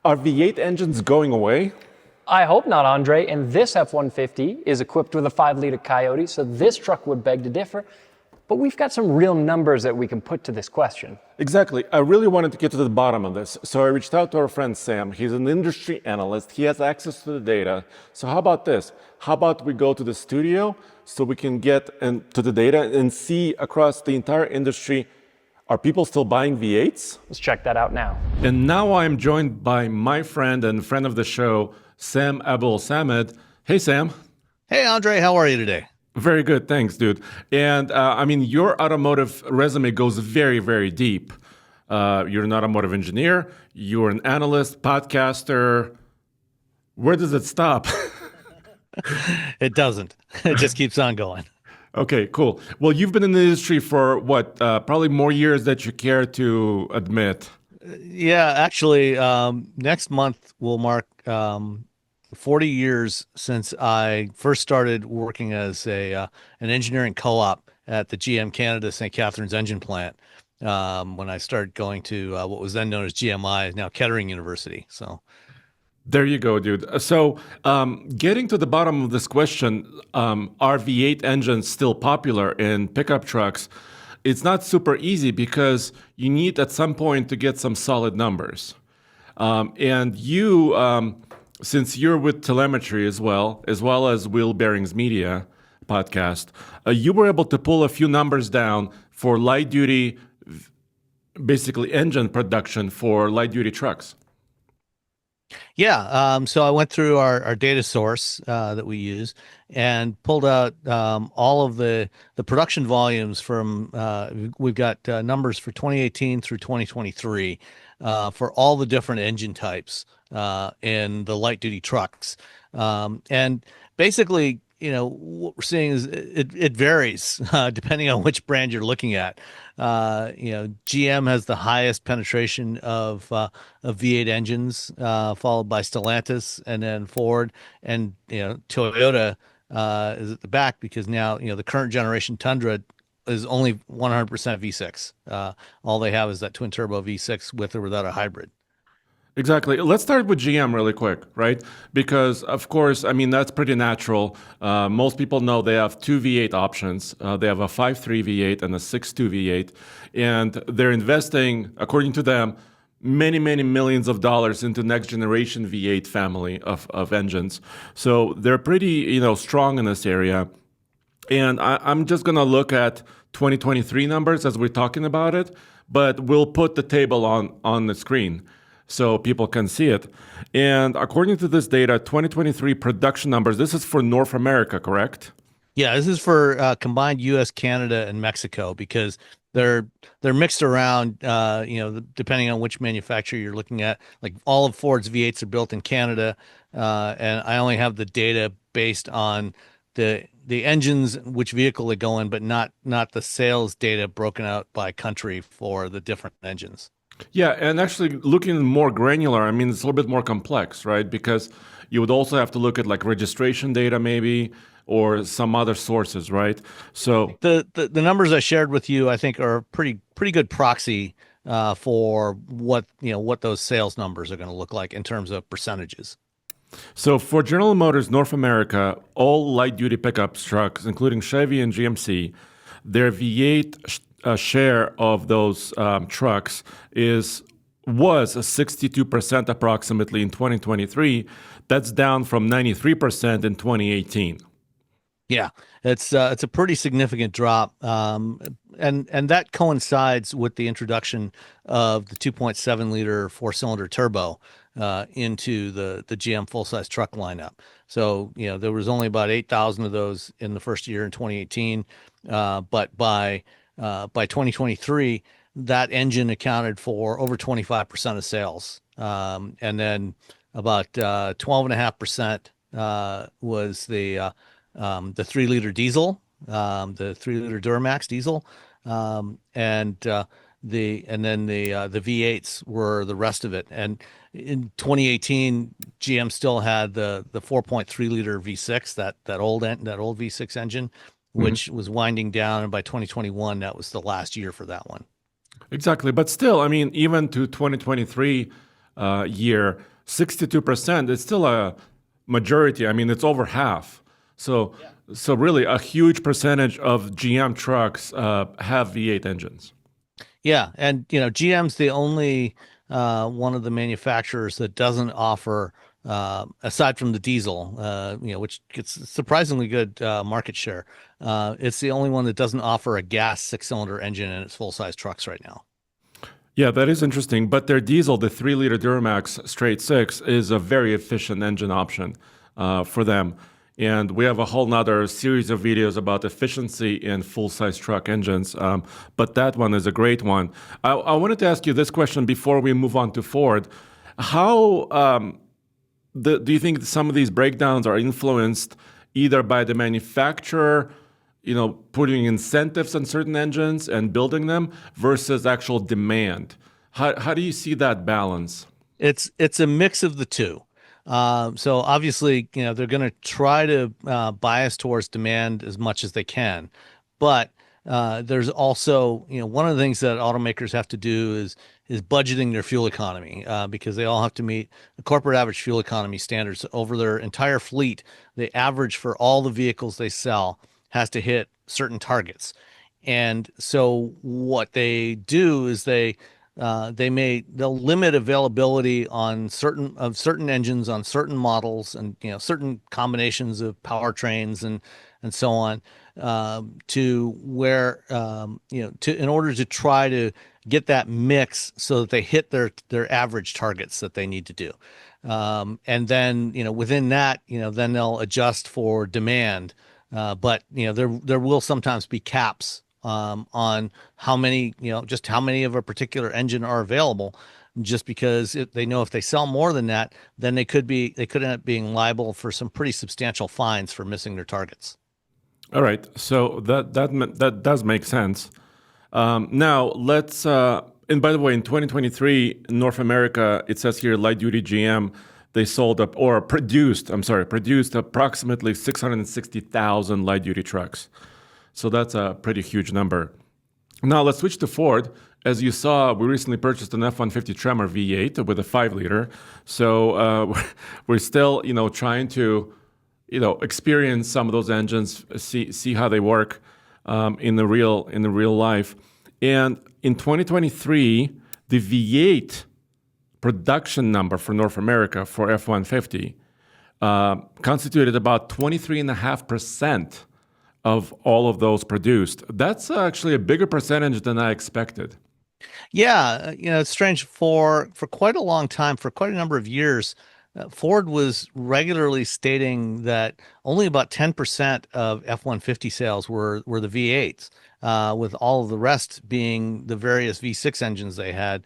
Are V8 engines going away? I hope not, Andre, and this F-150 is equipped with a 5-liter Coyote, so this truck would beg to differ. But we've got some real numbers that we can put to this question. Exactly. I really wanted to get to the bottom of this, so I reached out to our friend Sam. He's an industry analyst. He has access to the data. So how about this? How about we go to the studio so we can get to the data and see across the entire industry, are people still buying V8s? Let's check that out now. And now I'm joined by my friend and friend of the show, Sam Abuelsamid. Hey, Sam. Hey, Andre, how are you today? Very good, thanks, dude. And your automotive resume goes very, very deep. You're an automotive engineer, you're an analyst, podcaster. Where does it stop? It doesn't. It just keeps on going. Okay, cool. Well, you've been in the industry for what? Probably more years than you care to admit. Yeah, actually, next month will mark 40 years since I first started working as an engineering co-op at the GM Canada St. Catharines engine plant. When I started going to what was then known as GMI, now Kettering University. So there you go, dude. So getting to the bottom of this question, are V8 engines still popular in pickup trucks? It's not super easy because you need at some point to get some solid numbers. And you, since you're with Telemetry as well as Wheel Bearings Media podcast, you were able to pull a few numbers down for light duty, basically engine production for light duty trucks. Yeah, so I went through our data source that we use and pulled out all of the production volumes from, we've got numbers for 2018 through 2023 for all the different engine types in the light duty trucks. And basically, what we're seeing is it varies depending on which brand you're looking at. GM has the highest penetration of V8 engines, followed by Stellantis and then Ford, and Toyota is at the back because now the current generation Tundra is only 100% V6. All they have is that twin turbo V6 with or without a hybrid. Exactly. Let's start with GM really quick, right? Because, of course, that's pretty natural. Most people know they have two V8 options. They have a 5.3 V8 and a 6.2 V8. And they're investing, according to them, many, many millions of dollars into next generation V8 family of engines. So they're pretty, strong in this area. And I'm just going to look at 2023 numbers as we're talking about it, but we'll put the table on the screen so people can see it. And according to this data, 2023 production numbers, this is for North America, correct? Yeah, this is for combined U.S., Canada, and Mexico because they're mixed around, depending on which manufacturer you're looking at. Like all of Ford's V8s are built in Canada, and I only have the data based on the engines, which vehicle they go in, but not the sales data broken out by country for the different engines. Yeah, and actually looking more granular, it's a little bit more complex, right? Because you would also have to look at like registration data maybe or some other sources, right? So the numbers I shared with you, I think, are a pretty good proxy for what those sales numbers are going to look like in terms of percentages. So for General Motors North America, all light-duty pickup trucks, including Chevy and GMC, their V8 share of those trucks was 62% approximately in 2023. That's down from 93% in 2018. Yeah, it's a pretty significant drop, and that coincides with the introduction of the 2.7 liter 4-cylinder turbo into the GM full-size truck lineup. So there was only about 8,000 of those in the first year in 2018, but by 2023, that engine accounted for over 25% of sales, and then about 12.5% was the 3-liter diesel, the 3-liter Duramax diesel, and then the V8s were the rest of it. And in 2018, GM still had the 4.3 liter V6, that old V6 engine, which was winding down, and by 2021, that was the last year for that one. Exactly, but still, even to 2023, year, 62%, it's still a majority. I mean, it's over half. So really a huge percentage of GM trucks have V8 engines. Yeah, and GM's the only one of the manufacturers that doesn't offer, aside from the diesel, which gets surprisingly good market share. It's the only one that doesn't offer a gas six-cylinder engine in its full-size trucks right now. Yeah, that is interesting. But their diesel, the 3-liter Duramax straight six, is a very efficient engine option for them. And we have a whole nother series of videos about efficiency in full-size truck engines. But that one is a great one. I wanted to ask you this question before we move on to Ford. How do you think some of these breakdowns are influenced either by the manufacturer, putting incentives on certain engines and building them versus actual demand? How do you see that balance? It's a mix of the two. So obviously, they're going to try to bias towards demand as much as they can, but there's also, one of the things that automakers have to do is budgeting their fuel economy because they all have to meet the corporate average fuel economy standards over their entire fleet. The average for all the vehicles they sell has to hit certain targets, and so what they do is they'll limit availability on certain engines on certain models and certain combinations of powertrains and so on to where in order to try to get that mix so that they hit their average targets that they need to do, and then within that then they'll adjust for demand, but there will sometimes be caps on how many, just how many of a particular engine are available, just because they know if they sell more than that, then they could end up being liable for some pretty substantial fines for missing their targets. All right, so that does make sense. Now let's. And by the way, in 2023, in North America, it says here light duty GM, they produced approximately 660,000 light duty trucks. So that's a pretty huge number. Now let's switch to Ford. As you saw, we recently purchased an F-150 Tremor V8 with a 5-liter. So we're still, trying to, experience some of those engines, see how they work in the real life. And in 2023, the V8 production number for North America for F-150 constituted about 23.5% of all of those produced. That's actually a bigger percentage than I expected. Yeah, it's strange. For quite a long time, for quite a number of years, Ford was regularly stating that only about 10% of F-150 sales were the V8s, with all of the rest being the various V6 engines they had,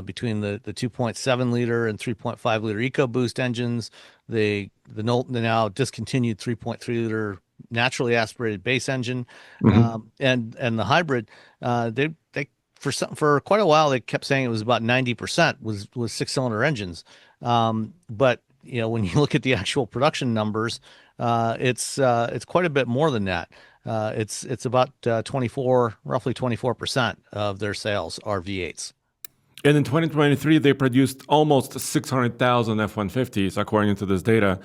between the 2.7 liter and 3.5 liter EcoBoost engines, the now discontinued 3.3 liter naturally aspirated base engine, and the hybrid. They for quite a while they kept saying it was about 90% was 6-cylinder engines, but when you look at the actual production numbers, it's quite a bit more than that. It's about roughly 24% of their sales are V8s. And in 2023, they produced almost 600,000 F-150s, according to this data,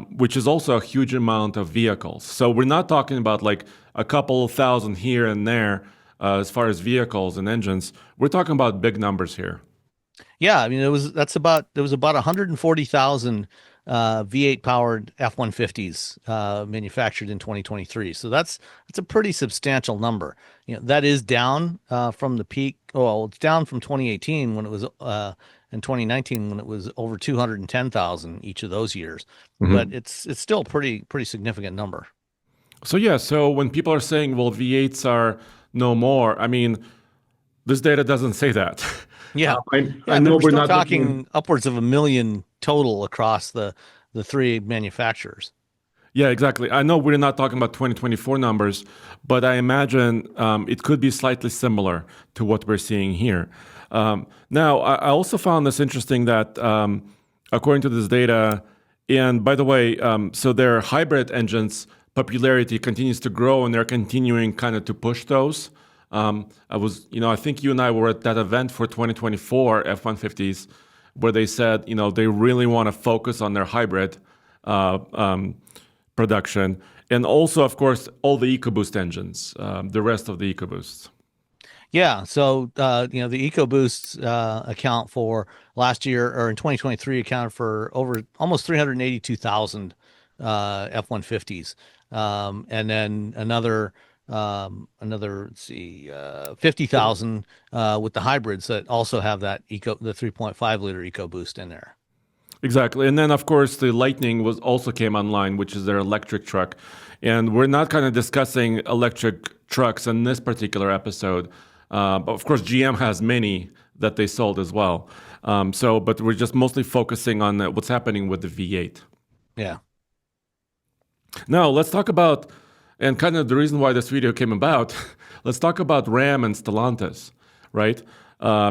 which is also a huge amount of vehicles. So we're not talking about like a couple of thousand here and there as far as vehicles and engines. We're talking about big numbers here. Yeah, I mean, there was about 140,000 V8 powered F-150s manufactured in 2023. So that's a pretty substantial number. That is down from the peak. Well, it's down from 2018 when it was in 2019 when it was over 210,000 each of those years. But it's still a pretty significant number. So when people are saying, well, V8s are no more, I mean, this data doesn't say that. Yeah, I know we're not talking upwards of 1 million total across the three manufacturers. Yeah, exactly. I know we're not talking about 2024 numbers, but I imagine it could be slightly similar to what we're seeing here. Now, I also found this interesting that according to this data, and by the way, so their hybrid engines popularity continues to grow, and they're continuing kind of to push those. I think you and I were at that event for 2024 F-150s where they said, they really want to focus on their hybrid production. And also, of course, all the EcoBoost engines, the rest of the EcoBoosts. Yeah, so the EcoBoosts account for last year, or in 2023, accounted for over almost 382,000 F-150s, and then another let's see, 50,000 with the hybrids that also have the 3.5 liter EcoBoost in there. Exactly. And then, of course, the Lightning also came online, which is their electric truck. And we're not kind of discussing electric trucks in this particular episode. But of course, GM has many that they sold as well. But we're just mostly focusing on what's happening with the V8. Yeah. Now, let's talk about, and kind of the reason why this video came about, let's talk about Ram and Stellantis, right?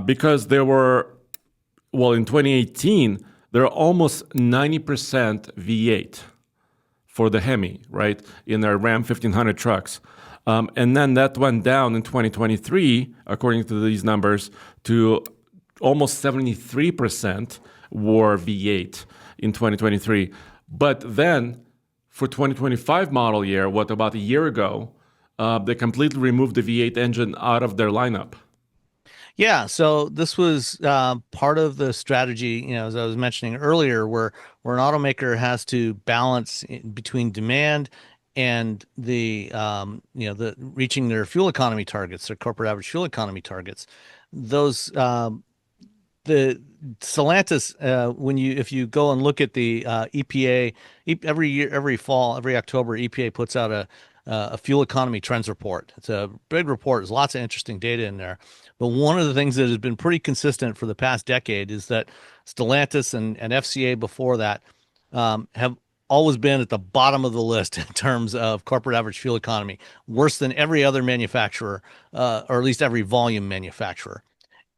Because there were, in 2018, there are almost 90% V8 for the Hemi, right, in their Ram 1500 trucks. And then that went down in 2023, according to these numbers, to almost 73% were V8 in 2023. But then for 2025 model year, about a year ago, they completely removed the V8 engine out of their lineup. Yeah, so this was part of the strategy, as I was mentioning earlier, where an automaker has to balance between demand and the reaching their fuel economy targets, their corporate average fuel economy targets. Those the Stellantis, if you go and look at the EPA, every year, every fall, every October, EPA puts out a fuel economy trends report. It's a big report. There's lots of interesting data in there. But one of the things that has been pretty consistent for the past decade is that Stellantis and FCA before that have always been at the bottom of the list in terms of corporate average fuel economy, worse than every other manufacturer, or at least every volume manufacturer.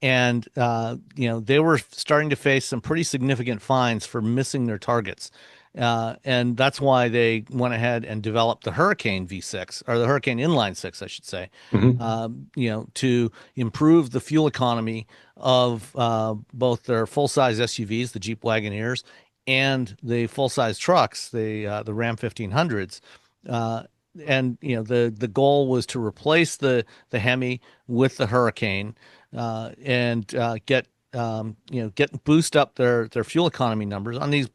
And they were starting to face some pretty significant fines for missing their targets. And that's why they went ahead and developed the Hurricane V6, or the Hurricane Inline 6, I should say, to improve the fuel economy of both their full-size SUVs, the Jeep Wagoneers, and the full-size trucks, the Ram 1500s. And the goal was to replace the Hemi with the Hurricane and get boost up their fuel economy numbers on these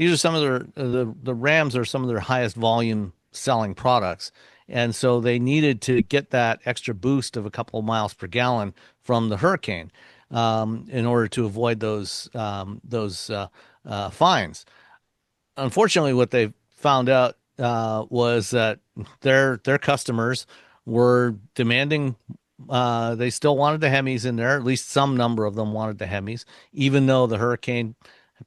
are some of the Rams are some of their highest volume selling products. And so they needed to get that extra boost of a couple of miles per gallon from the Hurricane in order to avoid those fines. Unfortunately, what they found out was that their customers were demanding. They still wanted the Hemis in there. At least some number of them wanted the Hemis, even though the Hurricane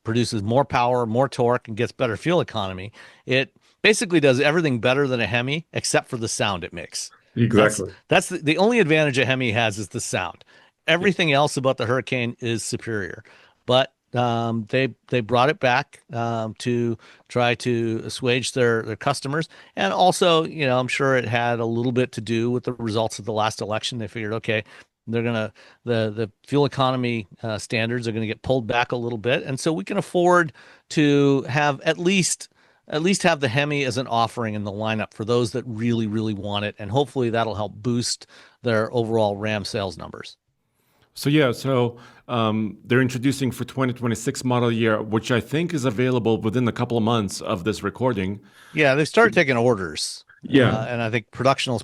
produces more power, more torque, and gets better fuel economy. It basically does everything better than a Hemi, except for the sound it makes. Exactly. That's the only advantage a Hemi has is the sound. Everything else about the Hurricane is superior. But they brought it back to try to assuage their customers, and also, I'm sure it had a little bit to do with the results of the last election. They figured, okay, the fuel economy standards are gonna get pulled back a little bit, and so we can afford to have at least have the Hemi as an offering in the lineup for those that really, really want it, and hopefully that'll help boost their overall Ram sales numbers. So they're introducing for 2026 model year, which I think is available within a couple of months of this recording. Yeah, they started taking orders. Yeah, and I think production will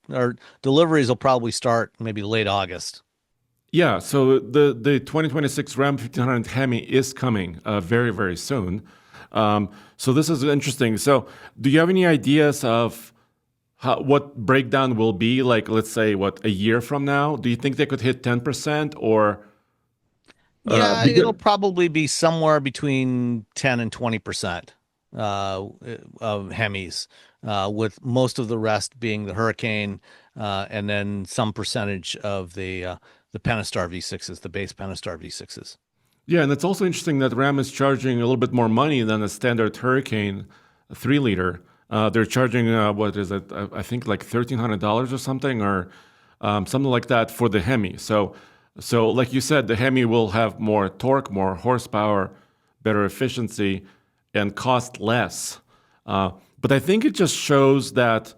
or deliveries will probably start maybe late August. Yeah, so the 2026 Ram 1500 Hemi is coming very, very soon. So this is interesting. So do you have any ideas of what breakdown will be, like, let's say, a year from now? Do you think they could hit 10% or? Yeah, it'll probably be somewhere between 10 and 20% of Hemis, with most of the rest being the Hurricane, and then some percentage of the Pentastar V6s, the base Pentastar V6s. Yeah, and it's also interesting that Ram is charging a little bit more money than a standard Hurricane 3-liter. They're charging, what is it? I think like $1,300 or something, or something like that for the Hemi. So So, like you said, the Hemi will have more torque, more horsepower, better efficiency, and cost less. But I think it just shows that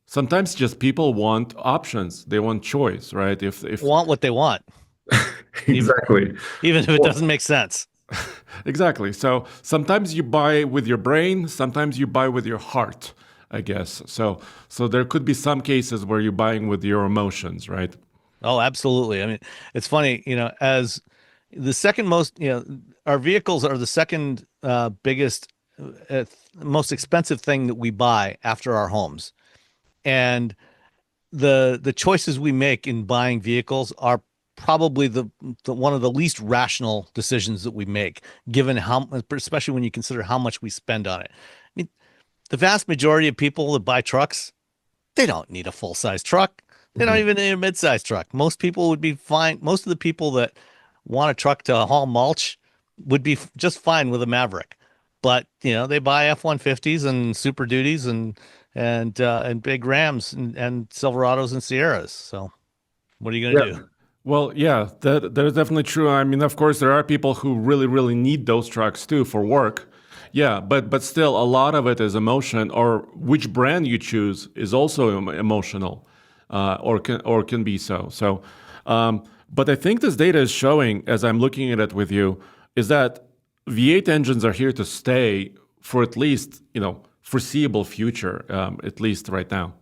sometimes just people want options. They want choice, right? If Want what they want, exactly. even if it doesn't make sense. Exactly. So sometimes you buy with your brain, sometimes you buy with your heart, I guess. So there could be some cases where you're buying with your emotions, right? Oh, absolutely. I mean, it's funny, as the second most, our vehicles are the second biggest, most expensive thing that we buy after our homes. And the choices we make in buying vehicles are probably the one of the least rational decisions that we make, given how, especially when you consider how much we spend on it. I mean, the vast majority of people that buy trucks, they don't need a full-size truck. They don't even need a mid-size truck. Most people would be fine. Most of the people that want a truck to haul mulch would be just fine with a Maverick. But, they buy F-150s and Super Duties and big Rams and Silverados and Sierras. So what are you going to do? Well, yeah, that is definitely true. I mean, of course, there are people who really, really need those trucks too for work. Yeah, but still, a lot of it is emotion, or which brand you choose is also emotional, or can be so. So, but I think this data is showing, as I'm looking at it with you, is that V8 engines are here to stay for at least foreseeable future, at least right now.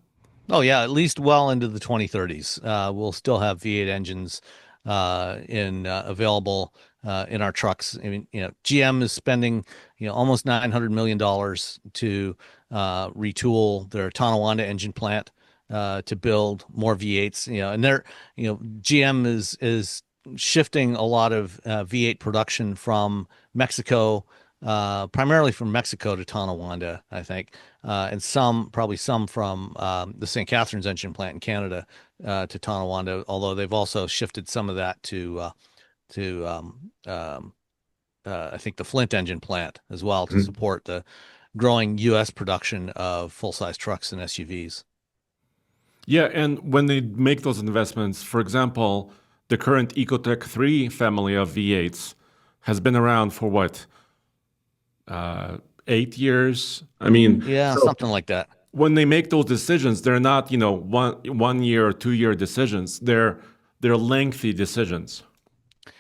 Oh yeah, at least well into the 2030s. We'll still have V8 engines in available in our trucks. I mean, GM is spending almost $900 million to retool their Tonawanda engine plant to build more V8s. And they're GM is shifting a lot of V8 production from Mexico, primarily from Mexico to Tonawanda, I think, and probably some from the St. Catharines engine plant in Canada to Tonawanda. Although they've also shifted some of that to I think the Flint engine plant as well to support the growing U.S. production of full-size trucks and SUVs. Yeah, and when they make those investments, for example, the current Ecotec 3 family of V8s has been around for what? 8 years. I mean, Yeah, something like that. when they make those decisions, they're not, 1 year or 2 year decisions. They're lengthy decisions.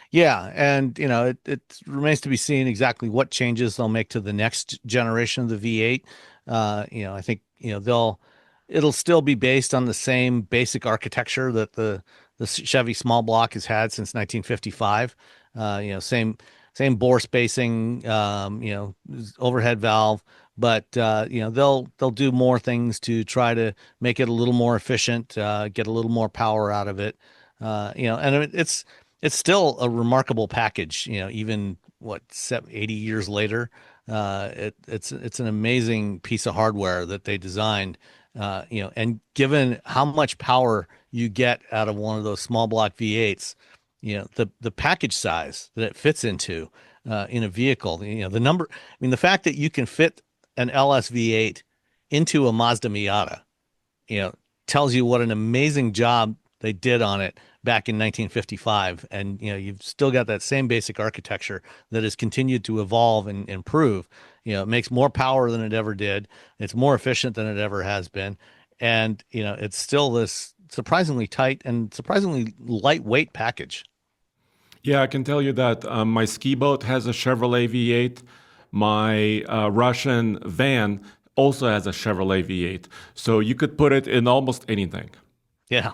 Yeah, and it remains to be seen exactly what changes they'll make to the next generation of the V8. I think it'll still be based on the same basic architecture that the Chevy small block has had since 1955. Same bore spacing, overhead valve, but they'll do more things to try to make it a little more efficient, get a little more power out of it. And it's still a remarkable package, even 80 years later. It's an amazing piece of hardware that they designed, and given how much power you get out of one of those small block V8s, the package size that it fits into in a vehicle, the number, I mean, the fact that you can fit an LS V8 into a Mazda Miata, tells you what an amazing job they did on it back in 1955. And, you've still got that same basic architecture that has continued to evolve and improve. It makes more power than it ever did. It's more efficient than it ever has been. And, it's still this surprisingly tight and surprisingly lightweight package. Yeah, I can tell you that my ski boat has a Chevrolet V8. My Russian van also has a Chevrolet V8. So you could put it in almost anything. Yeah.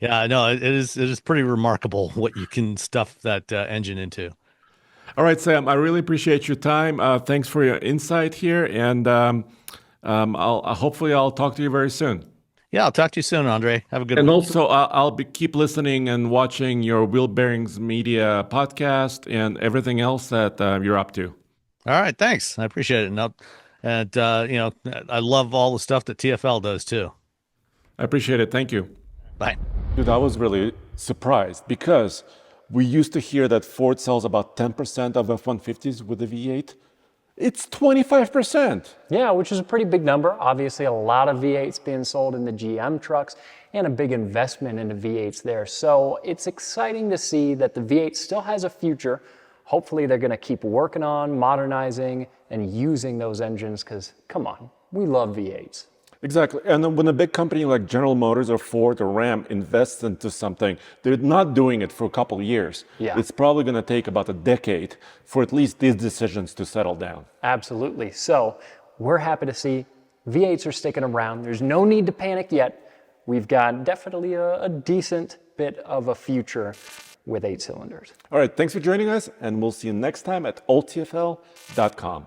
Yeah, no, it is pretty remarkable what you can stuff that engine into. All right, Sam, I really appreciate your time. Thanks for your insight here. And hopefully I'll talk to you very soon. Yeah, I'll talk to you soon, Andre. Have a good And one. also, keep listening and watching your Wheel Bearings Media podcast and everything else that you're up to. All right, thanks. I appreciate it. And I love all the stuff that TFL does too. I appreciate it. Thank you. Bye. Dude, I was really surprised because we used to hear that Ford sells about 10% of F-150s with the V8. It's 25%. Yeah, which is a pretty big number. Obviously, a lot of V8s being sold in the GM trucks and a big investment into V8s there. So it's exciting to see that the V8 still has a future. Hopefully, they're going to keep working on modernizing and using those engines because, come on, we love V8s. Exactly. And then when a big company like General Motors or Ford or Ram invests into something, they're not doing it for a couple of years. Yeah. It's probably going to take about a decade for at least these decisions to settle down. Absolutely. So we're happy to see V8s are sticking around. There's no need to panic yet. We've got definitely a decent bit of a future with 8 cylinders. All right. Thanks for joining us, and we'll see you next time at alltfl.com.